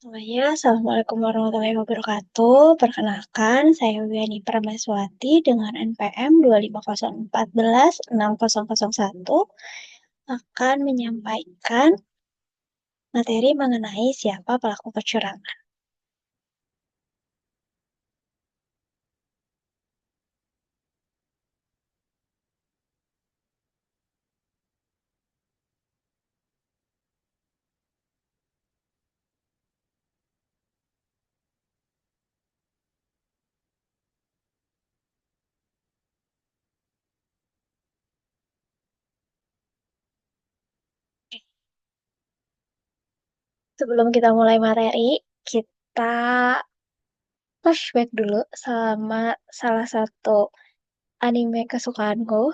Semuanya, Assalamualaikum warahmatullahi wabarakatuh. Perkenalkan, saya Wiani Permaiswati dengan NPM 25014-6001 akan menyampaikan materi mengenai siapa pelaku kecurangan. Sebelum kita mulai materi, kita flashback dulu sama salah satu anime kesukaanku.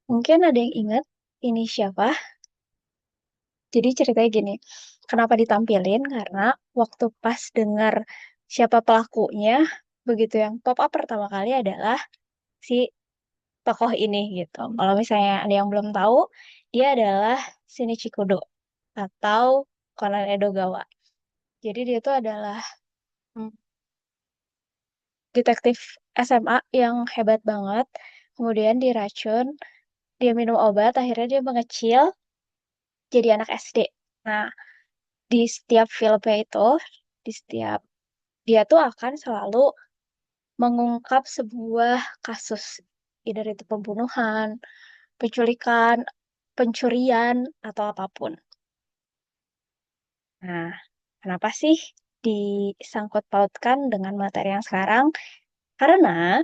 Mungkin ada yang ingat ini siapa? Jadi ceritanya gini, kenapa ditampilin? Karena waktu pas dengar siapa pelakunya, begitu yang pop up pertama kali adalah si tokoh ini gitu. Kalau misalnya ada yang belum tahu, dia adalah Shinichi Kudo atau Conan Edogawa. Jadi dia itu adalah mm, detektif SMA yang hebat banget. Kemudian diracun, dia minum obat, akhirnya dia mengecil jadi anak SD. Nah, di setiap filmnya itu, di setiap dia tuh akan selalu mengungkap sebuah kasus, either itu pembunuhan, penculikan, pencurian, atau apapun. Nah, kenapa sih disangkut pautkan dengan materi yang sekarang? Karena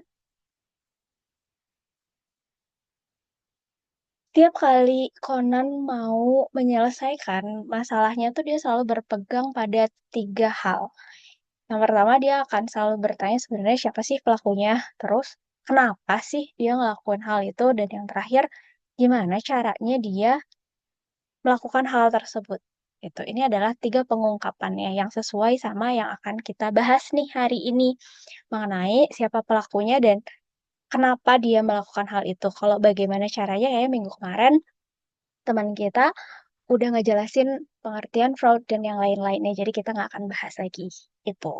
tiap kali Conan mau menyelesaikan masalahnya tuh dia selalu berpegang pada tiga hal. Yang pertama dia akan selalu bertanya sebenarnya siapa sih pelakunya, terus kenapa sih dia ngelakuin hal itu, dan yang terakhir gimana caranya dia melakukan hal tersebut. Itu ini adalah tiga pengungkapannya yang sesuai sama yang akan kita bahas nih hari ini mengenai siapa pelakunya dan kenapa dia melakukan hal itu. Kalau bagaimana caranya ya minggu kemarin teman kita udah ngejelasin pengertian fraud dan yang lain-lainnya. Jadi kita nggak akan bahas lagi itu.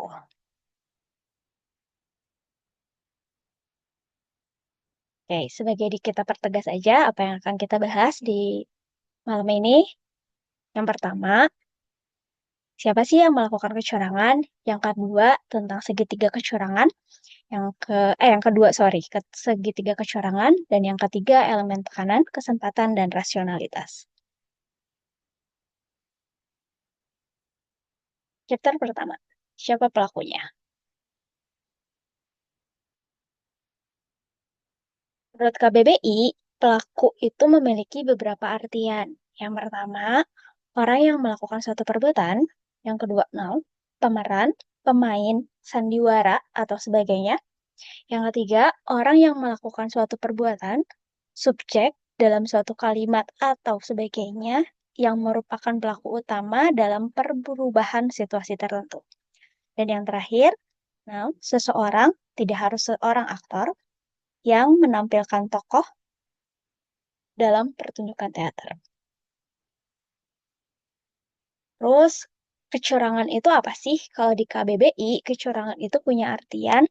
Oke, sebagai kita pertegas aja apa yang akan kita bahas di malam ini. Yang pertama, siapa sih yang melakukan kecurangan? Yang kedua, tentang segitiga kecurangan. Yang kedua, sorry, segitiga kecurangan. Dan yang ketiga, elemen tekanan, kesempatan, dan rasionalitas. Chapter pertama, siapa pelakunya? Menurut KBBI, pelaku itu memiliki beberapa artian. Yang pertama, orang yang melakukan suatu perbuatan. Yang kedua, noun, pemeran, pemain, sandiwara, atau sebagainya. Yang ketiga, orang yang melakukan suatu perbuatan, subjek dalam suatu kalimat atau sebagainya yang merupakan pelaku utama dalam perubahan situasi tertentu. Dan yang terakhir, noun, seseorang, tidak harus seorang aktor, yang menampilkan tokoh dalam pertunjukan teater. Terus, kecurangan itu apa sih? Kalau di KBBI, kecurangan itu punya artian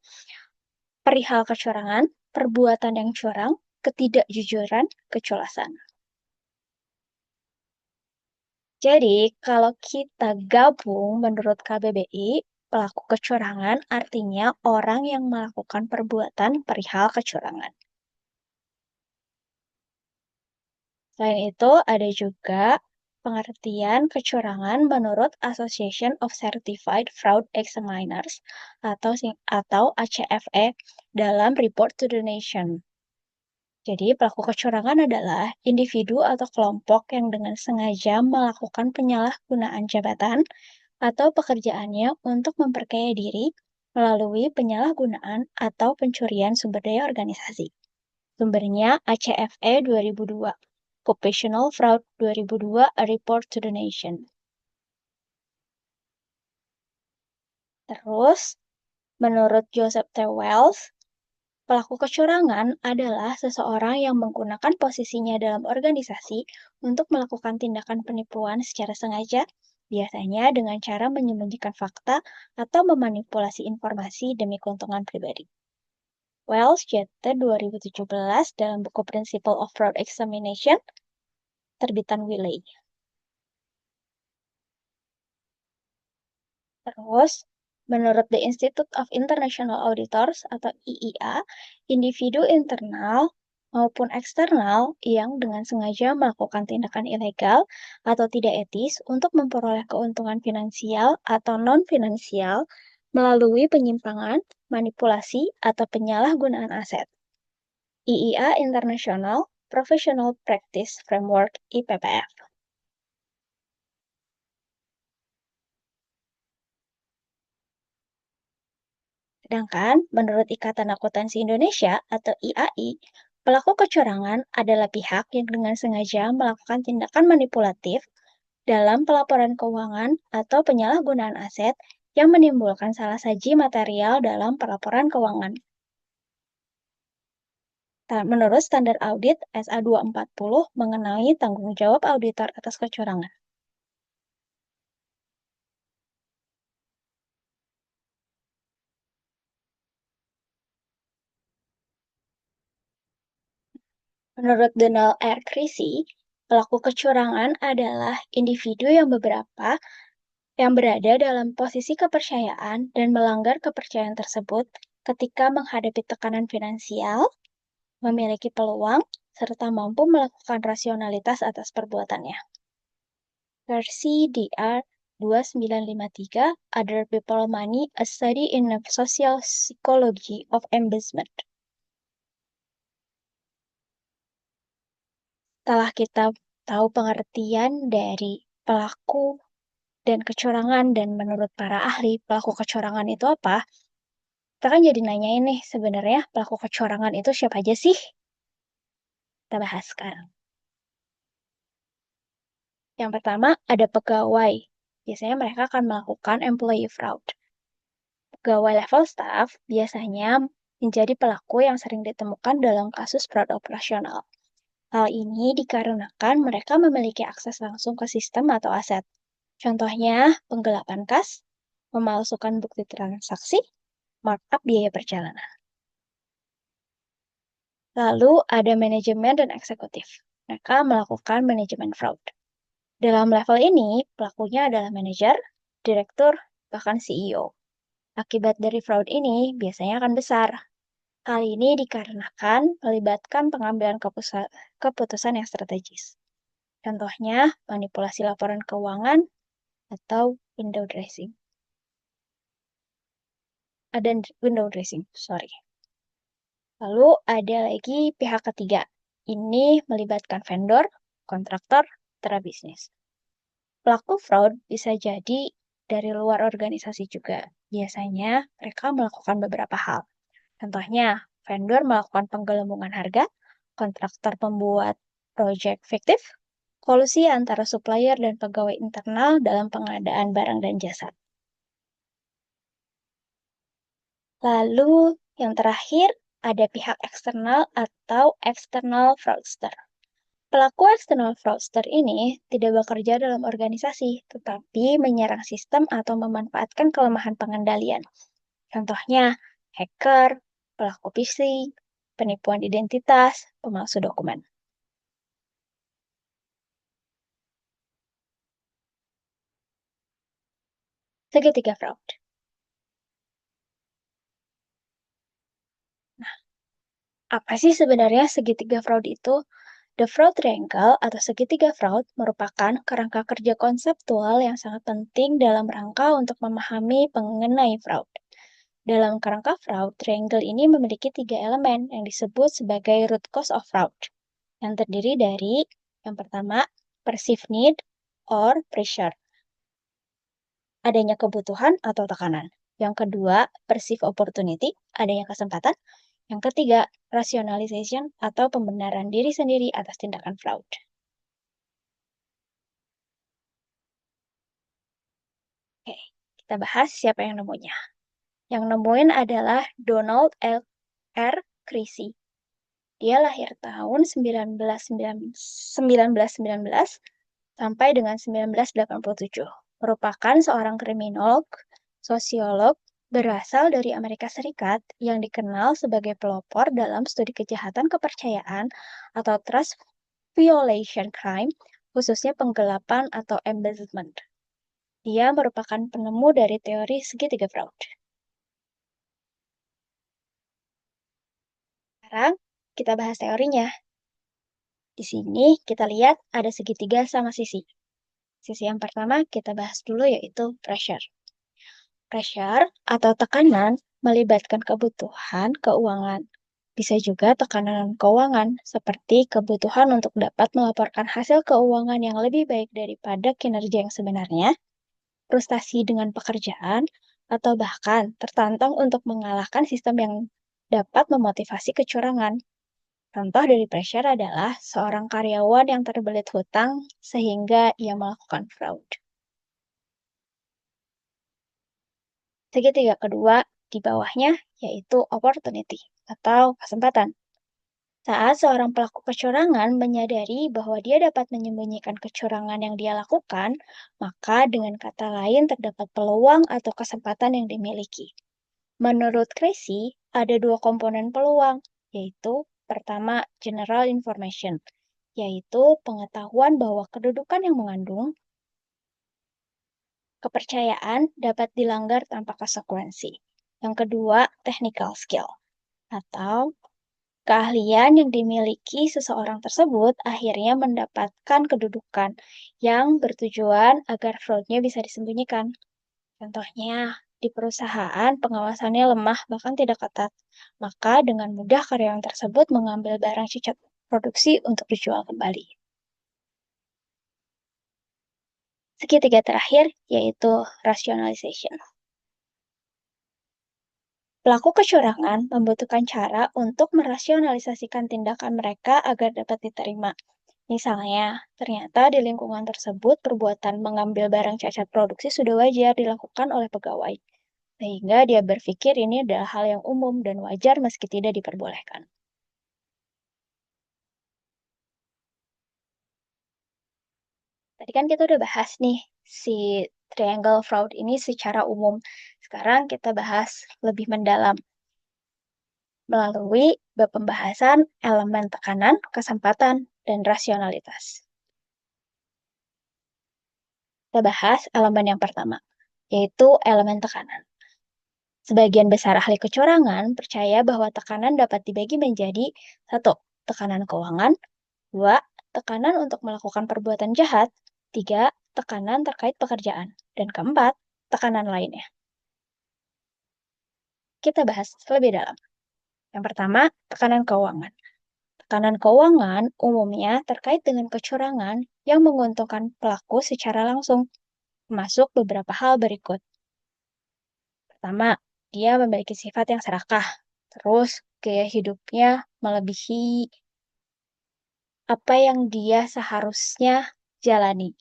perihal kecurangan, perbuatan yang curang, ketidakjujuran, keculasan. Jadi, kalau kita gabung menurut KBBI, pelaku kecurangan artinya orang yang melakukan perbuatan perihal kecurangan. Selain itu, ada juga pengertian kecurangan menurut Association of Certified Fraud Examiners atau ACFE dalam Report to the Nation. Jadi, pelaku kecurangan adalah individu atau kelompok yang dengan sengaja melakukan penyalahgunaan jabatan atau pekerjaannya untuk memperkaya diri melalui penyalahgunaan atau pencurian sumber daya organisasi. Sumbernya ACFE 2002, Occupational Fraud 2002, A Report to the Nation. Terus, menurut Joseph T. Wells, pelaku kecurangan adalah seseorang yang menggunakan posisinya dalam organisasi untuk melakukan tindakan penipuan secara sengaja biasanya dengan cara menyembunyikan fakta atau memanipulasi informasi demi keuntungan pribadi. Wells Jette 2017 dalam buku Principle of Fraud Examination, terbitan Wiley. Terus, menurut The Institute of International Auditors atau IIA, individu internal maupun eksternal yang dengan sengaja melakukan tindakan ilegal atau tidak etis untuk memperoleh keuntungan finansial atau non-finansial melalui penyimpangan, manipulasi, atau penyalahgunaan aset. IIA International Professional Practice Framework (IPPF). Sedangkan menurut Ikatan Akuntansi Indonesia atau IAI, pelaku kecurangan adalah pihak yang dengan sengaja melakukan tindakan manipulatif dalam pelaporan keuangan atau penyalahgunaan aset yang menimbulkan salah saji material dalam pelaporan keuangan. Menurut standar audit SA 240 mengenai tanggung jawab auditor atas kecurangan. Menurut Donald R. Creasy, pelaku kecurangan adalah individu yang berada dalam posisi kepercayaan dan melanggar kepercayaan tersebut ketika menghadapi tekanan finansial, memiliki peluang, serta mampu melakukan rasionalitas atas perbuatannya. Versi DR 2953, Other People Money, A Study in the Social Psychology of Embezzlement. Setelah kita tahu pengertian dari pelaku dan kecurangan, dan menurut para ahli, pelaku kecurangan itu apa? Kita kan jadi nanyain nih, sebenarnya pelaku kecurangan itu siapa aja sih? Kita bahas sekarang. Yang pertama, ada pegawai. Biasanya mereka akan melakukan employee fraud. Pegawai level staff biasanya menjadi pelaku yang sering ditemukan dalam kasus fraud operasional. Hal ini dikarenakan mereka memiliki akses langsung ke sistem atau aset. Contohnya, penggelapan kas, memalsukan bukti transaksi, markup biaya perjalanan. Lalu ada manajemen dan eksekutif. Mereka melakukan manajemen fraud. Dalam level ini, pelakunya adalah manajer, direktur, bahkan CEO. Akibat dari fraud ini biasanya akan besar. Hal ini dikarenakan melibatkan pengambilan keputusan yang strategis. Contohnya, manipulasi laporan keuangan atau window dressing. Lalu ada lagi pihak ketiga. Ini melibatkan vendor, kontraktor, mitra bisnis. Pelaku fraud bisa jadi dari luar organisasi juga. Biasanya mereka melakukan beberapa hal. Contohnya, vendor melakukan penggelembungan harga, kontraktor membuat proyek fiktif, kolusi antara supplier dan pegawai internal dalam pengadaan barang dan jasa. Lalu yang terakhir, ada pihak eksternal atau external fraudster. Pelaku external fraudster ini tidak bekerja dalam organisasi, tetapi menyerang sistem atau memanfaatkan kelemahan pengendalian. Contohnya, hacker, pelaku phishing, penipuan identitas, pemalsu dokumen. Segitiga fraud. Nah, apa sih sebenarnya segitiga fraud itu? The Fraud Triangle atau segitiga fraud merupakan kerangka kerja konseptual yang sangat penting dalam rangka untuk memahami mengenai fraud. Dalam kerangka fraud, triangle ini memiliki 3 elemen yang disebut sebagai root cause of fraud, yang terdiri dari yang pertama, perceived need or pressure, adanya kebutuhan atau tekanan. Yang kedua, perceived opportunity, adanya kesempatan. Yang ketiga, rationalization atau pembenaran diri sendiri atas tindakan fraud. Oke, kita bahas siapa yang nemunya. Yang nemuin adalah Donald R. Creasy. Dia lahir tahun 1919 sampai dengan 1987. merupakan seorang kriminolog, sosiolog berasal dari Amerika Serikat yang dikenal sebagai pelopor dalam studi kejahatan kepercayaan atau trust violation crime, khususnya penggelapan atau embezzlement. Dia merupakan penemu dari teori segitiga fraud. Sekarang kita bahas teorinya. Di sini kita lihat ada segitiga sama sisi. Sisi yang pertama kita bahas dulu yaitu pressure. Pressure atau tekanan melibatkan kebutuhan keuangan. Bisa juga tekanan keuangan, seperti kebutuhan untuk dapat melaporkan hasil keuangan yang lebih baik daripada kinerja yang sebenarnya, frustasi dengan pekerjaan, atau bahkan tertantang untuk mengalahkan sistem yang dapat memotivasi kecurangan. Contoh dari pressure adalah seorang karyawan yang terbelit hutang sehingga ia melakukan fraud. Segitiga kedua di bawahnya yaitu opportunity atau kesempatan. Saat seorang pelaku kecurangan menyadari bahwa dia dapat menyembunyikan kecurangan yang dia lakukan, maka dengan kata lain terdapat peluang atau kesempatan yang dimiliki. Menurut Tracy, ada dua komponen peluang, yaitu pertama, general information, yaitu pengetahuan bahwa kedudukan yang mengandung kepercayaan dapat dilanggar tanpa konsekuensi. Yang kedua, technical skill, atau keahlian yang dimiliki seseorang tersebut akhirnya mendapatkan kedudukan yang bertujuan agar fraudnya bisa disembunyikan. Contohnya, di perusahaan pengawasannya lemah bahkan tidak ketat, maka dengan mudah karyawan tersebut mengambil barang cacat produksi untuk dijual kembali. Segitiga terakhir yaitu rationalization. Pelaku kecurangan membutuhkan cara untuk merasionalisasikan tindakan mereka agar dapat diterima. Misalnya, ternyata di lingkungan tersebut perbuatan mengambil barang cacat produksi sudah wajar dilakukan oleh pegawai, sehingga dia berpikir ini adalah hal yang umum dan wajar meski tidak diperbolehkan. Tadi kan kita udah bahas nih si triangle fraud ini secara umum. Sekarang kita bahas lebih mendalam melalui pembahasan elemen tekanan, kesempatan, dan rasionalitas. Kita bahas elemen yang pertama, yaitu elemen tekanan. Sebagian besar ahli kecurangan percaya bahwa tekanan dapat dibagi menjadi satu, tekanan keuangan, dua, tekanan untuk melakukan perbuatan jahat, tiga, tekanan terkait pekerjaan, dan keempat, tekanan lainnya. Kita bahas lebih dalam. Yang pertama, tekanan keuangan. Tekanan keuangan umumnya terkait dengan kecurangan yang menguntungkan pelaku secara langsung, termasuk beberapa hal berikut. Pertama, dia memiliki sifat yang serakah. Terus, gaya hidupnya melebihi apa yang dia seharusnya jalani.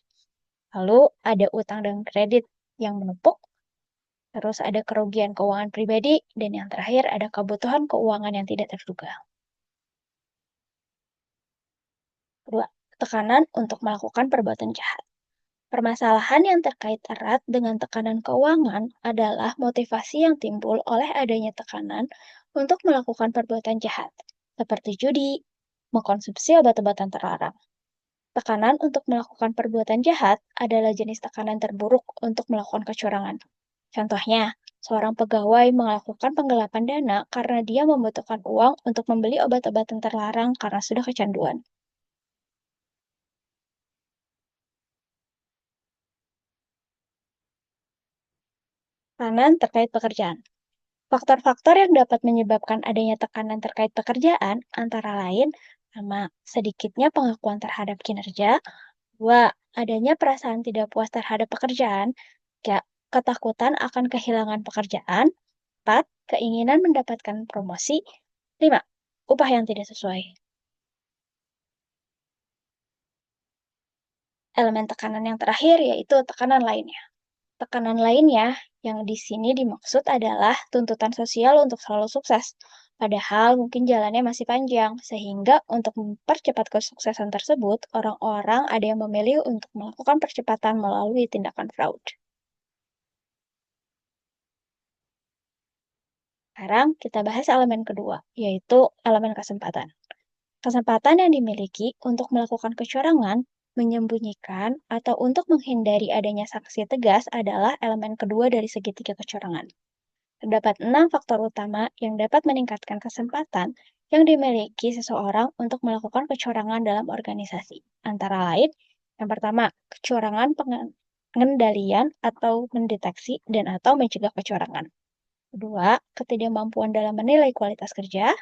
Lalu, ada utang dan kredit yang menumpuk. Terus ada kerugian keuangan pribadi. Dan yang terakhir, ada kebutuhan keuangan yang tidak terduga. Kedua, tekanan untuk melakukan perbuatan jahat. Permasalahan yang terkait erat dengan tekanan keuangan adalah motivasi yang timbul oleh adanya tekanan untuk melakukan perbuatan jahat, seperti judi, mengkonsumsi obat-obatan terlarang. Tekanan untuk melakukan perbuatan jahat adalah jenis tekanan terburuk untuk melakukan kecurangan. Contohnya, seorang pegawai melakukan penggelapan dana karena dia membutuhkan uang untuk membeli obat-obatan terlarang karena sudah kecanduan. Tekanan terkait pekerjaan. Faktor-faktor yang dapat menyebabkan adanya tekanan terkait pekerjaan antara lain sama sedikitnya pengakuan terhadap kinerja, dua, adanya perasaan tidak puas terhadap pekerjaan, tiga, ketakutan akan kehilangan pekerjaan, empat, keinginan mendapatkan promosi, lima, upah yang tidak sesuai. Elemen tekanan yang terakhir yaitu tekanan lainnya. Tekanan lainnya yang di sini dimaksud adalah tuntutan sosial untuk selalu sukses, Padahal mungkin jalannya masih panjang, sehingga untuk mempercepat kesuksesan tersebut, orang-orang ada yang memilih untuk melakukan percepatan melalui tindakan fraud. Sekarang kita bahas elemen kedua, yaitu elemen kesempatan. Kesempatan yang dimiliki untuk melakukan kecurangan, menyembunyikan, atau untuk menghindari adanya sanksi tegas adalah elemen kedua dari segitiga kecurangan. Terdapat 6 faktor utama yang dapat meningkatkan kesempatan yang dimiliki seseorang untuk melakukan kecurangan dalam organisasi. Antara lain, yang pertama, kecurangan pengendalian atau mendeteksi dan atau mencegah kecurangan. Kedua, ketidakmampuan dalam menilai kualitas kerja.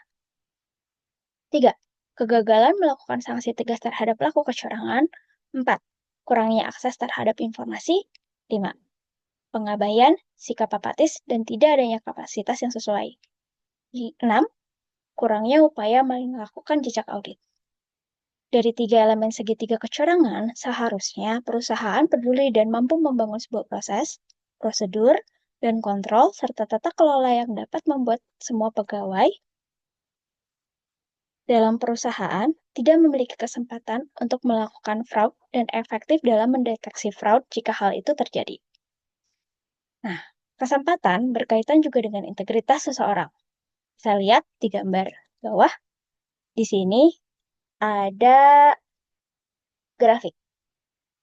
Tiga, kegagalan melakukan sanksi tegas terhadap pelaku kecurangan. Empat, kurangnya akses terhadap informasi. Lima, pengabaian, sikap apatis, dan tidak adanya kapasitas yang sesuai. 6. Kurangnya upaya melakukan jejak audit. Dari tiga elemen segitiga kecurangan, seharusnya perusahaan peduli dan mampu membangun sebuah proses, prosedur, dan kontrol, serta tata kelola yang dapat membuat semua pegawai dalam perusahaan tidak memiliki kesempatan untuk melakukan fraud dan efektif dalam mendeteksi fraud jika hal itu terjadi. Nah, kesempatan berkaitan juga dengan integritas seseorang. Saya lihat di gambar bawah, di sini ada grafik.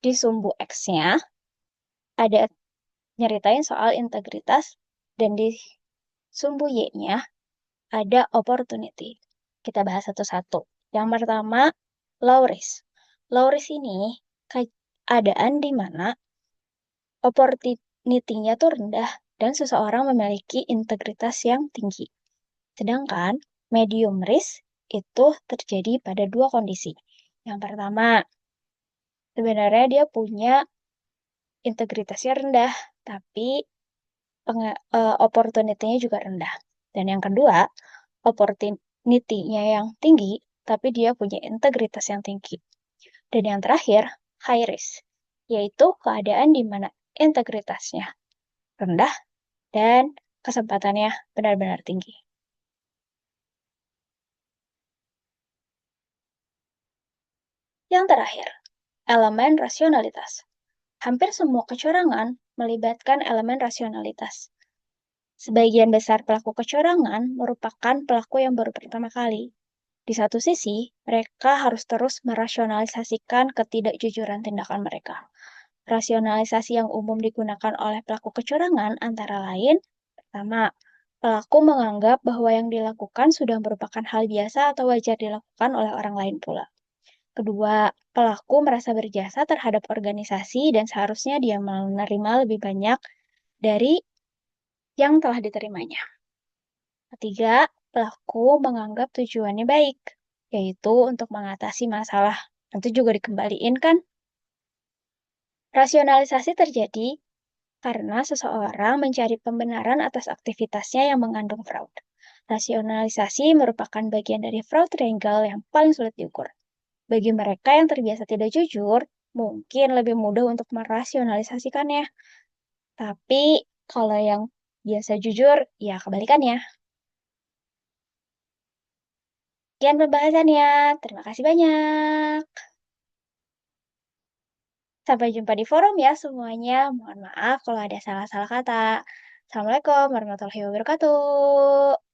Di sumbu X-nya ada nyeritain soal integritas dan di sumbu Y-nya ada opportunity. Kita bahas satu-satu. Yang pertama, low risk. Low risk ini keadaan di mana opportunity-nya tuh rendah dan seseorang memiliki integritas yang tinggi. Sedangkan medium risk itu terjadi pada dua kondisi. Yang pertama, sebenarnya dia punya integritasnya rendah, tapi opportunity-nya juga rendah. Dan yang kedua, opportunity-nya yang tinggi, tapi dia punya integritas yang tinggi. Dan yang terakhir, high risk, yaitu keadaan di mana integritasnya rendah dan kesempatannya benar-benar tinggi. Yang terakhir, elemen rasionalitas. Hampir semua kecurangan melibatkan elemen rasionalitas. Sebagian besar pelaku kecurangan merupakan pelaku yang baru pertama kali. Di satu sisi, mereka harus terus merasionalisasikan ketidakjujuran tindakan mereka. Rasionalisasi yang umum digunakan oleh pelaku kecurangan antara lain, pertama, pelaku menganggap bahwa yang dilakukan sudah merupakan hal biasa atau wajar dilakukan oleh orang lain pula. Kedua, pelaku merasa berjasa terhadap organisasi dan seharusnya dia menerima lebih banyak dari yang telah diterimanya. Ketiga, pelaku menganggap tujuannya baik, yaitu untuk mengatasi masalah. Nanti juga dikembaliin kan? Rasionalisasi terjadi karena seseorang mencari pembenaran atas aktivitasnya yang mengandung fraud. Rasionalisasi merupakan bagian dari fraud triangle yang paling sulit diukur. Bagi mereka yang terbiasa tidak jujur, mungkin lebih mudah untuk merasionalisasikannya. Tapi kalau yang biasa jujur, ya kebalikannya. Sekian pembahasannya. Terima kasih banyak. Sampai jumpa di forum ya semuanya. Mohon maaf kalau ada salah-salah kata. Assalamualaikum warahmatullahi wabarakatuh.